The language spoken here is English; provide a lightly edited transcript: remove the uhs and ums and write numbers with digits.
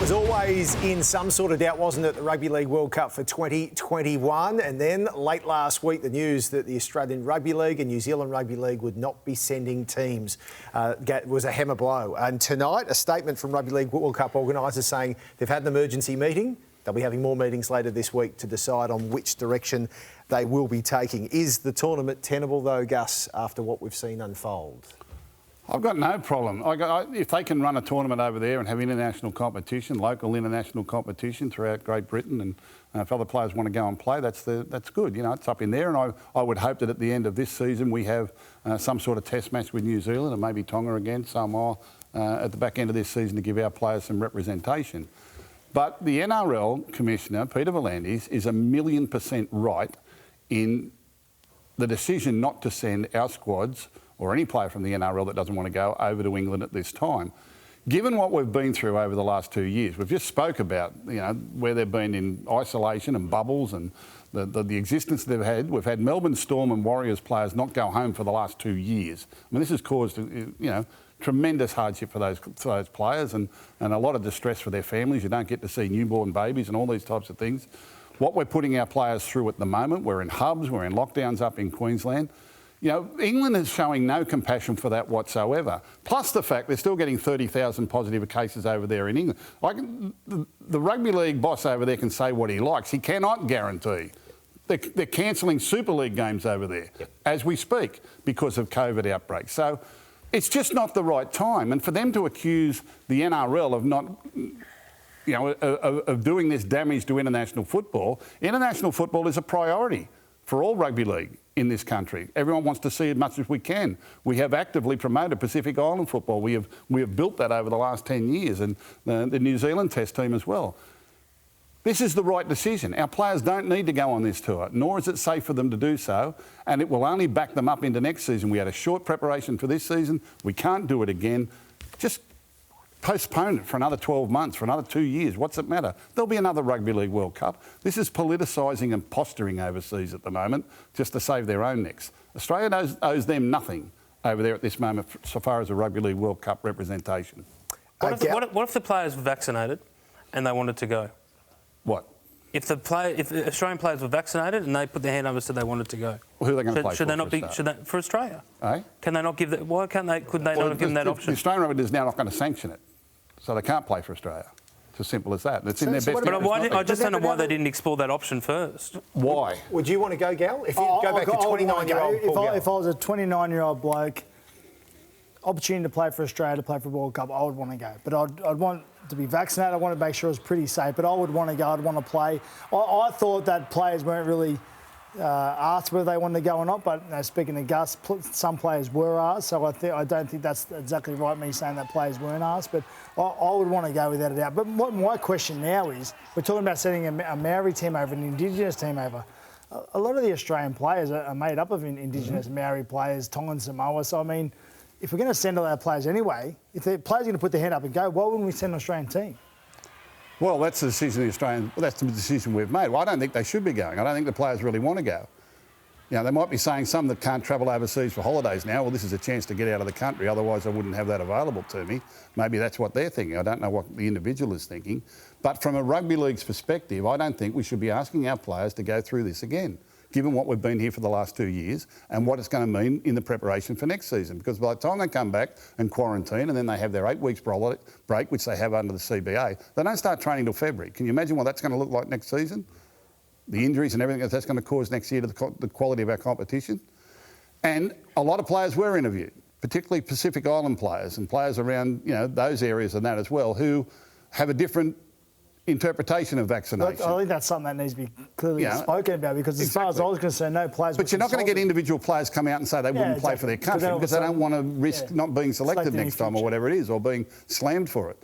was always in some sort of doubt, wasn't it, the Rugby League World Cup for 2021? And then late last week, the news that the Australian Rugby League and New Zealand Rugby League would not be sending teams was a hammer blow. And tonight, a statement from Rugby League World Cup organisers saying they've had an emergency meeting. They'll be having more meetings later this week to decide on which direction they will be taking. Is the tournament tenable, though, Gus, after what we've seen unfold? I've got no problem. If they can run a tournament over there and have international competition, local international competition throughout Great Britain, and if other players want to go and play, that's good. You know, it's up in there, and I would hope that at the end of this season we have some sort of test match with New Zealand and maybe Tonga again, Samoa, at the back end of this season to give our players some representation. But the NRL Commissioner, Peter V'landys, is 1,000,000% right in the decision not to send our squads or any player from the NRL that doesn't want to go over to England at this time. Given what we've been through over the last 2 years, we've just spoke about, you know, where they've been in isolation and bubbles and the existence they've had. We've had Melbourne Storm and Warriors players not go home for the last 2 years. I mean, this has caused, you know, tremendous hardship for those players and a lot of distress for their families. You don't get to see newborn babies and all these types of things. What we're putting our players through at the moment, we're in hubs, we're in lockdowns up in Queensland. You know, England is showing no compassion for that whatsoever. Plus the fact they're still getting 30,000 positive cases over there in England. Like, the Rugby League boss over there can say what he likes. He cannot guarantee. They're cancelling Super League games over there as we speak because of COVID outbreaks. So it's just not the right time. And for them to accuse the NRL of not, you know, of doing this damage to international football is a priority for all rugby league in this country. Everyone wants to see as much as we can. We have actively promoted Pacific Island football. We have built that over the last 10 years, and the New Zealand Test team as well. This is the right decision. Our players don't need to go on this tour, nor is it safe for them to do so, and it will only back them up into next season. We had a short preparation for this season. We can't do it again. Just postpone it for another 12 months, for another 2 years. What's it matter? There'll be another Rugby League World Cup. This is politicising and posturing overseas at the moment just to save their own necks. Australia owes them nothing over there at this moment so far as a Rugby League World Cup representation. What if the players were vaccinated and they wanted to go? What? If the Australian players were vaccinated and they put their hand up and said they wanted to go, well, who are they going to play should for? they not be? Should they, for Australia? Eh? Can they not give that? Why can't they? Couldn't they not have given that option? The Australian Rugby is now not going to sanction it, so they can't play for Australia. It's as simple as that. It's in their best. But I just don't know why they didn't explore that option first. Why? Would you want to go, Gal? If you go back to 29-year-old If I was a 29-year-old bloke, opportunity to play for Australia, to play for the World Cup, I would want to go. But I'd want to be vaccinated. I want to make sure it's pretty safe. But I would want to go. I'd want to play. I thought that players weren't really asked whether they wanted to go or not. But speaking to Gus, some players were asked. So I don't think that's exactly right, me saying that players weren't asked. But I would want to go without a doubt. But what my question now is, we're talking about sending a Maori team over, an Indigenous team over. A lot of the Australian players are made up of Indigenous Maori players, Tongan, Samoa. So, I mean, if we're going to send all our players anyway, if the players are going to put their hand up and go, why wouldn't we send an Australian team? Well, that's the decision that's the decision we've made. Well, I don't think they should be going. I don't think the players really want to go. You know, they might be saying some that can't travel overseas for holidays now, well, this is a chance to get out of the country, otherwise I wouldn't have that available to me. Maybe that's what they're thinking. I don't know what the individual is thinking. But from a rugby league's perspective, I don't think we should be asking our players to go through this again, given what we've been here for the last 2 years and what it's going to mean in the preparation for next season. Because by the time they come back and quarantine and then they have their 8 weeks break, which they have under the CBA, they don't start training till February. Can you imagine what that's going to look like next season? The injuries and everything that's going to cause next year to the quality of our competition. And a lot of players were interviewed, particularly Pacific Island players and players around, you know, those areas and that as well, who have a different interpretation of vaccination. I think that's something that needs to be clearly spoken about, because as far as I was concerned, no players. But you're not going to get individual players come out and say they wouldn't play for their country because they don't want to risk not being selected next time or whatever it is, or being slammed for it.